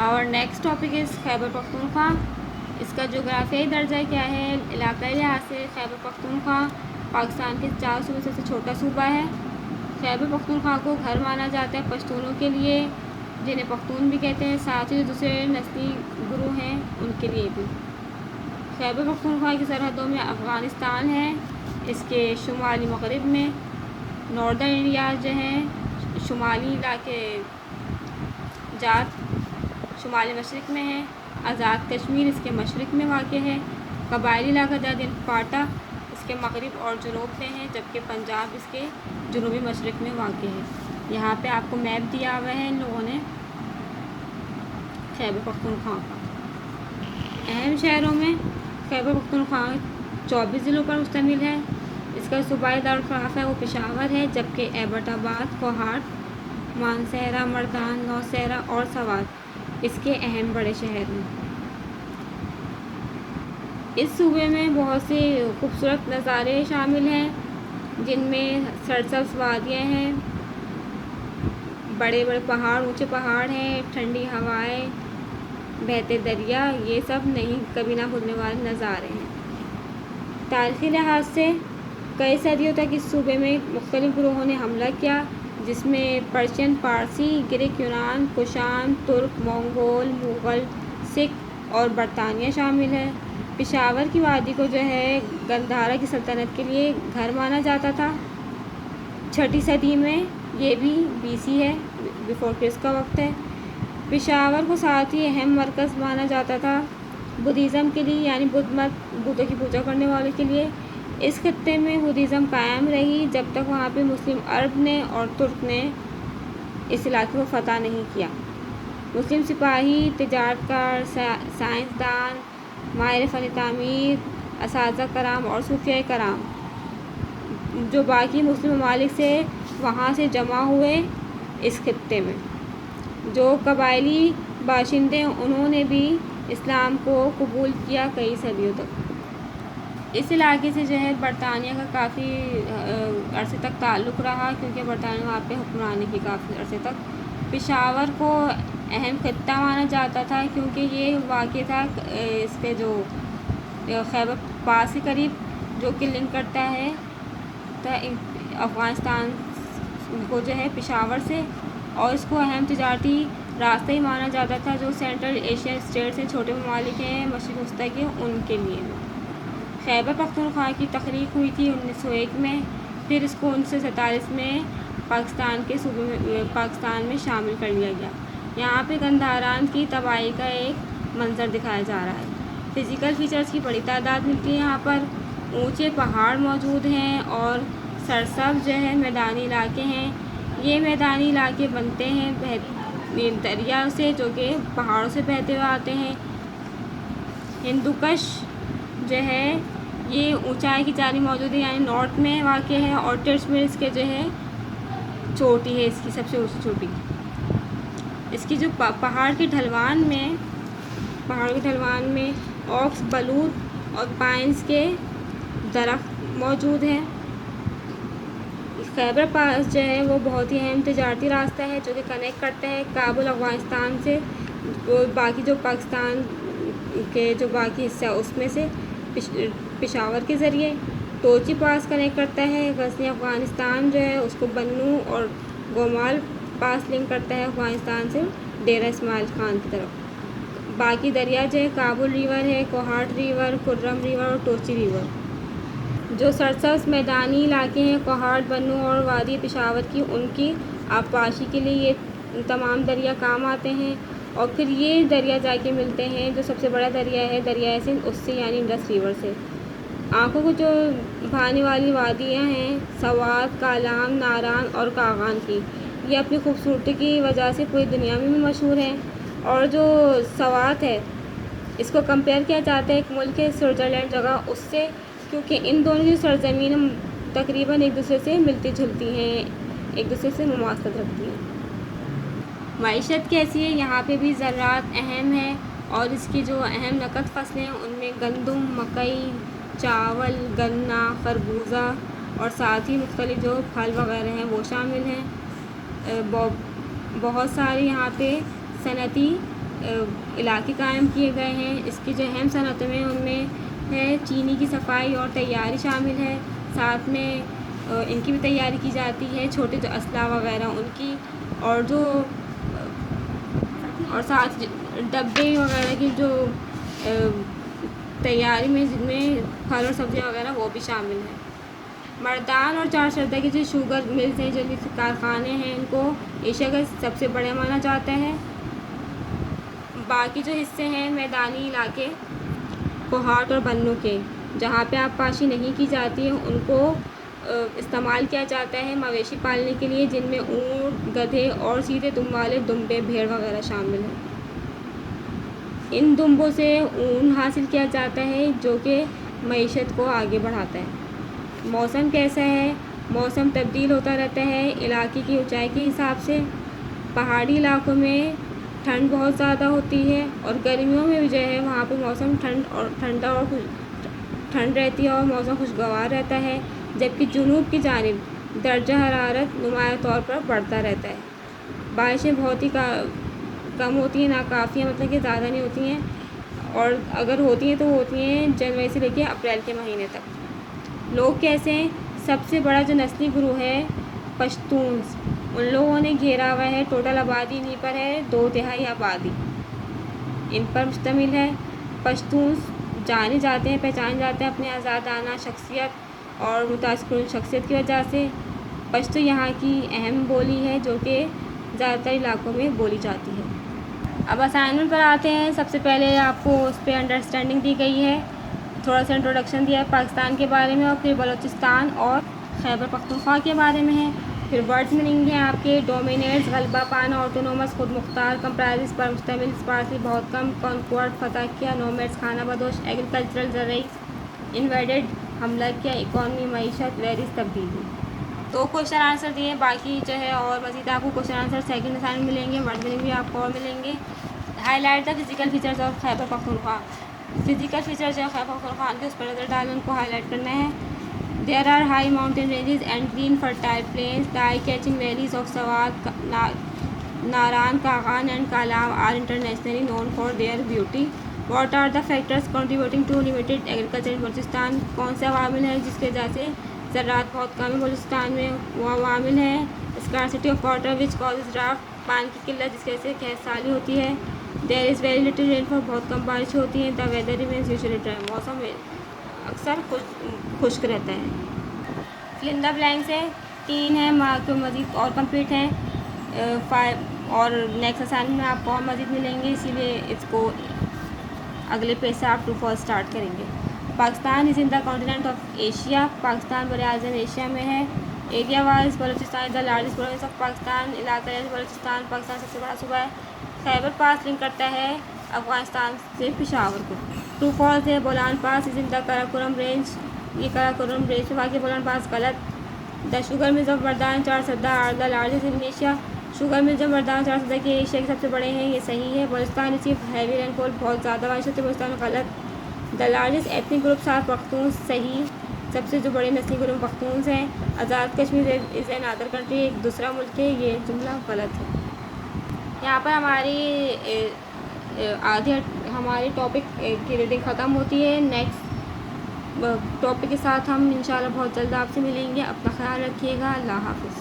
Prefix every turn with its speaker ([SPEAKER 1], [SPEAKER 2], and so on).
[SPEAKER 1] और next topic is Khyber Pakhtunkhwa. इसका जोग्राफियाई दर्जा क्या है? इलाक़ाई लिहाज से खैबर पख्तूनख्वा पाकिस्तान के 4 सूबों से सबसे छोटा सूबा है। खैबर पख्तूनख्वा को घर माना जाता है पश्तूनों के लिए, जिन्हें पख्तून भी कहते हैं, साथ ही दूसरे नस्ली गुरु हैं उनके लिए भी। खैबर पख्तूनख्वा की सरहदों में अफ़गानिस्तान है, इसके शुमाली मगरिब में। नॉर्दर्न एरिया जो हैं शुमाली इलाके जात शुमाली मशरक़ में है। आज़ाद कश्मीर इसके मशरक़ में वाक़ है। कबायली इलाका जादिन पाटा इसके मगरिब और जुनूब में है, जबकि पंजाब इसके जुनूबी मशरक़ में वाक़ है। यहाँ पे आपको मैप दिया हुआ है इन लोगों ने खैबर पख्तूनख्वा का। अहम शहरों में खैबर पख्तूनख्वा 24 ज़िलों पर मुश्तमिल है। इसका सूबाई दारुल है वो पेशावर है, जबकि एबटाबाद, कोहाट, मानसहरा, मर्दान, नौशहरा और सवात इसके अहम बड़े शहर हैं। इस सूबे में बहुत से खूबसूरत नज़ारे शामिल हैं, जिनमें सरसब्ज़ वादियाँ हैं, बड़े बड़े पहाड़, ऊंचे पहाड़ हैं, ठंडी हवाएं, बहते दरिया, ये सब नहीं कभी ना भूलने वाले नज़ारे हैं। तारीख़ी लिहाज से कई सदियों तक इस सूबे में मुख्तलिफ़ ग्रोहों ने हमला किया, जिसमें पर्शियन, पारसी, ग्रीक, यूनान, कुशान, तुर्क, मंगोल, मुग़ल, सिख और बरतानिया शामिल है। पेशावर की वादी को जो है गंधारा की सल्तनत के लिए घर माना जाता था। 6ठी सदी में ये भी BC है, बिफोर क्रिस्ट का वक्त है। पेशावर को साथ ही अहम मरकज़ माना जाता था बुद्धिज़्म के लिए, यानी बुद्ध मत, बुद्ध की पूजा करने वालों के लिए। इस खत्ते में बुद्धिज़्म कायम रही जब तक वहाँ पे मुस्लिम अरब ने और तुर्क ने इस इलाके को फ़तह नहीं किया। मुस्लिम सिपाही, तिजारतकार, साइंसदान, माहिर फ़न तामीर, असातिज़ा कराम और सूफिया कराम जो बाकी मुस्लिम ममालिक से वहाँ से जमा हुए इस खत्ते में। जो कबायली बाशिंदे उन्होंने भी इस्लाम को कबूल किया कई सदियों तक। इस इलाके से जो है बरतानिया का काफ़ी अरसे तक ताल्लुक़ रहा, क्योंकि बरतानिया वहाँ पे हुक्मरानी की काफ़ी अरसे तक। पेशावर को अहम खित्ता माना जाता था, क्योंकि ये वाक़ था इसके जो खैबर पास के करीब, जो कि लिंक करता है अफ़गानिस्तान को जो है पेशावर से, और इसको अहम तिजारती रास्ता ही माना जाता था, जो सेंट्रल एशियन स्टेट से छोटे ममालिक हैं मशरिक़ वस्ती के, उनके लिए। खैबर पख्तूनख्वा की तख़लीक़ हुई थी 1901 में, फिर इसको 1947 में पाकिस्तान के सूबे में पाकिस्तान में शामिल कर लिया गया। यहाँ पे गंधारान की तबाही का एक मंज़र दिखाया जा रहा है। फ़िज़िकल फ़ीचर्स की बड़ी तादाद मिलती है यहाँ पर। ऊंचे पहाड़ मौजूद हैं और सरसब्ज़ जो है मैदानी इलाके हैं। ये मैदानी इलाके बनते हैं दरिया से, जो कि पहाड़ों से बहते हुए आते हैं। हिंदुकश जो है ये ऊंचाई की जानी मौजूद है, यानी नॉर्थ में वाक़ है, और टिर्चमिर इसके जो है चोटी है, इसकी सबसे ऊँची चोटी। इसकी जो पहाड़ के ढलवान में ऑक्स, बलूत और पाइन्स के दरख्त मौजूद हैं। खैबर पास जो है वो बहुत ही अहम तिजारती रास्ता है, जो कि कनेक्ट करता है काबुल अफ़गानिस्तान से बाकी जो पाकिस्तान के जो बाकी हिस्सा उसमें से पेशावर के ज़रिए। टोची पास कनेक्ट करता है गज़नी अफ़गानिस्तान जो है उसको बन्नू और गोमाल पास लिंक करता है अफ़गानिस्तान से डेरा इस्माइल ख़ान की तरफ। बाकी दरिया जो है काबुल रिवर है, कोहाट रिवर, खुर्रम रिवर और टोची रिवर। जो सरसब्ज़ मैदानी इलाके हैं कोहाट, बन्नू और वादी पेशावर की, उनकी आबपाशी के लिए ये तमाम दरिया काम आते हैं। और फिर ये दरिया जाके मिलते हैं जो सबसे बड़ा दरिया है दरिया सिंध, उससे यानी इंडस रिवर से। आँखों को जो भाने वाली वादियाँ हैं सवात, कालाम, नारान और कागान की, ये अपनी खूबसूरती की वजह से पूरी दुनिया में भी मशहूर हैं। और जो सवात है इसको कंपेयर किया जाता है एक मुल्क के स्विट्ज़रलैंड जगह उससे, क्योंकि इन दोनों की सरज़मीन तकरीबन एक दूसरे से मिलती जुलती हैं, एक दूसरे से मुमासलत रखती हैं। मईशत कैसी है? यहाँ पे भी ज़राअत अहम है, और इसकी जो अहम नकद फसलें हैं उनमें गंदम, मकई, चावल, गन्ना, खरबूजा और साथ ही मुख्तलिफ जो फल वगैरह हैं वो शामिल हैं। बहुत सारी यहाँ पे सनती इलाके कायम किए गए हैं। इसकी जो अहम सनअतें में उनमें है चीनी की सफाई और तैयारी शामिल है। साथ में इनकी भी तैयारी की जाती है, छोटे जो असला वगैरह उनकी, और जो और साथ डब्बे वगैरह की जो तैयारी में जिनमें फल और सब्ज़ियाँ वगैरह वो भी शामिल हैं। मर्दान और चारशर्दा के जो शुगर मिल्स हैं, जो कारखाने हैं, इनको एशिया का सबसे बड़ा माना जाता है। बाकी जो हिस्से हैं मैदानी इलाके, कोहाट और बन्नू के, जहाँ पे आबपाशी नहीं की जाती है, उनको इस्तेमाल किया जाता है मवेशी पालने के लिए, जिनमें ऊँट, गधे और सीधे दुम वाले दुम्बे, भेड़ वगैरह शामिल हैं। इन दुम्बों से ऊन हासिल किया जाता है जो कि मईशत को आगे बढ़ाता है। मौसम कैसा है? मौसम तब्दील होता रहता है इलाके की ऊंचाई के हिसाब से। पहाड़ी इलाकों में ठंड बहुत ज़्यादा होती है और गर्मियों में भी जो है वहाँ पे मौसम ठंडा और ठंड रहती है और मौसम खुशगवार रहता है, जबकि जुनूब की जानिब दर्जा हरारत नुमाया तौर पर बढ़ता रहता है। बारिशें बहुत ही कम होती हैं, नाकाफ़ी, मतलब कि ज़्यादा नहीं होती हैं, और अगर होती हैं तो होती हैं जनवरी से लेकर अप्रैल के महीने तक। लोग कैसे हैं? सबसे बड़ा जो नस्ली ग्रुप है पश्तून्स, उन लोगों ने घेरा हुआ है। टोटल आबादी इन्हीं पर है, 2/3 आबादी इन पर मुश्तमिल है। पश्तून्स जाने जाते हैं, पहचाने जाते हैं अपने आज़ादाना शख्सियत और मुतासिर शख्सियत की वजह से। पश्तो यहाँ की अहम बोली है जो कि ज़्यादातर इलाकों में बोली जाती है। अब असाइनमेंट पर आते हैं। सबसे पहले आपको उस पर अंडरस्टैंडिंग दी गई है, थोड़ा सा इंट्रोडक्शन दिया है पाकिस्तान के बारे में, और फिर बलूचिस्तान और खैबर पख्तूनख्वा के बारे में है। फिर वर्ड्स मीनिंग है आपके डोमिनेट्स, गलबा पाना, ऑटोनोमस, खुद मुख्तार, कंप्राइज पर मुश्तमिल, स्पार्सली बहुत कम, कॉन्क्वर्ड, फतह किया, नोमैड्स, खाना बदोश, एग्रीकल्चरल, ज़रई, इन्वेडेड, हमला किया, इकॉनमी, मईशत, वेरिस, तब्दीली। 2 क्वेश्चन आंसर दिए, बाकी जो है और मज़ीद आपको क्वेश्चन आंसर सेकंड असाइनमेंट मिलेंगे, वर्ड मीनिंग भी आपको और मिलेंगे। Highlight the physical features of Khyber Pakhtunkhwa. Physical features जो खैबर पख्तूनख्वा के उस पर नज़र डालें, उनको हाईलाइट करना है। There are high mountain ranges and green fertile plains, the eye catching valleys of Swat, Naran, Kaghan and Kalam are internationally known for their beauty. What are the factors contributing to limited agriculture in Balochistan? कौन से अवामिल हैं जिसकी वजह से ज़राअत बहुत कम है बलूचिस्तान में? वो अवामिल है scarcity of water which causes draft, पानी की किल्लत जिसकी वजह से खैर साली होती है। There is very little rainfall, बहुत कम बारिश होती है। The weather remains usually dry, मौसम अक्सर खुश्क रहता है। फिल इन द ब्लैंक्स है, 3 है, मार्क मज़ीद और कंप्लीट हैं 5, और नेक्स्ट असाइनमेंट में आपको और मज़ीद मिलेंगे, इसीलिए इसको अगले पेज से आप 2 स्टार्ट करेंगे। Pakistan is in the continent of Asia, Pakistan बर-ए-आज़म एशिया में है। Area wise Balochistan is the largest province of Pakistan, इलाका बलूचिस्तान पाकिस्तान सबसे बड़ा सूबा है। खैबर पास लिंक करता है अफ़गानिस्तान से पेशावर को। ट्रू फॉल्स है, Bolan pass is in the Karakoram range, ये कराकोरम रेंज में वाक़ बोलान पास गलत। The sugar mills of Mardan Charsadda are the largest in Asia, sugar mills जो मर्दान चारसदा के एशिया के सबसे बड़े हैं, ये सही है। बलूचिस्तान रिसीव हैवी रेनफॉल, बहुत ज़्यादा बारिश होती है बलूचिस्तान में, गलत। The largest ethnic groups are Pakhtun, सही, सबसे जो बड़े नस्ली ग्रुप पख्तून हैं। Azad Kashmir is another country, एक दूसरा मुल्क है, ये जुमला गलत है। यहाँ पर हमारी टॉपिक की रीडिंग ख़त्म होती है। नेक्स्ट टॉपिक के साथ हम इंशाल्लाह बहुत जल्द आपसे मिलेंगे। अपना ख्याल रखिएगा। अल्लाह हाफ़िज़।